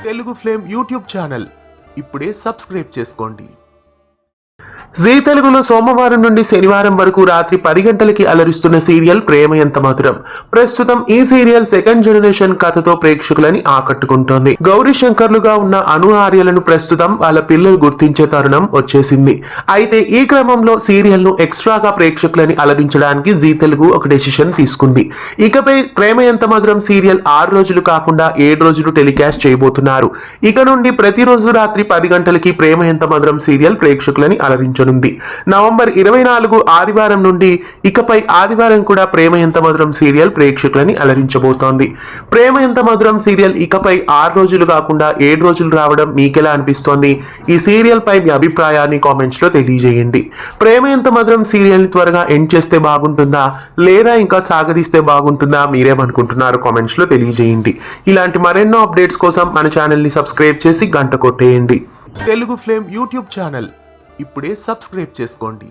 Telugu flame YouTube channel ఇప్పుడే subscribe చేసుకోండి. G తెలుగులో సోమవారం నుండి శనివారం వరకు రాత్రి 10 గంటలకి అలరిస్తున్న సీరియల్ ప్రేమ ఎంత మధురం. ప్రస్తుతం ఈ సీరియల్ సెకండ్ జనరేషన్ కథతో ప్రేక్షకులని ఆకట్టుకుంటోంది. గౌరీ శంకర్లుగా ఉన్న అను ఆర్యలను ప్రస్తుతం వాళ్ళ పిల్లలు గుర్తించే తరుణం వచ్చేసింది. అయితే ఈ క్రమంలో సీరియల్ ను ఎక్స్ట్రాగా ప్రేక్షకులని అలరించడానికి జీ తెలుగు ఒక డెసిషన్ తీసుకుంది. ఇకపై ప్రేమ ఎంత మధురం సీరియల్ 6 రోజులు కాకుండా 7 రోజులు టెలికాస్ట్ చేయబోతున్నారు. ఇక నుండి ప్రతిరోజు రాత్రి 10 గంటలకి ప్రేమ ఎంత మధురం సీరియల్ ప్రేక్షకులని అలరించారు. నవంబర్ 24 ఆదివారం నుండి ఇకపై ఆదివారం కూడా ప్రేమ ఎంత మధురం సీరియల్ ప్రేక్షకులని అలరించబోతోంది. ప్రేమ ఎంత మధురం సీరియల్ ఇకపై 6 రోజులు కాకుండా 7 రోజులు రావడం మీకెలా అనిపిస్తోంది? ఈ సీరియల్ పై మీ అభిప్రాయాన్ని కామెంట్స్ లో తెలియజేయండి. ప్రేమ ఎంత మధురం సీరియల్ ని త్వరగా ఎండ్ చేస్తే బాగుంటుందా లేదా ఇంకా సాగదీస్తే బాగుంటుందా మీరేమనుకుంటున్నారు కామెంట్స్ లో తెలియజేయండి. ఇలాంటి మరెన్నో అప్డేట్స్ కోసం మన ఛానల్ ని సబ్స్క్రైబ్ చేసి గంట కొట్టేయండి. తెలుగు ఫ్లేమ్ యూట్యూబ్ ఛానల్ ఇప్పుడే సబ్స్క్రైబ్ చేసుకోండి.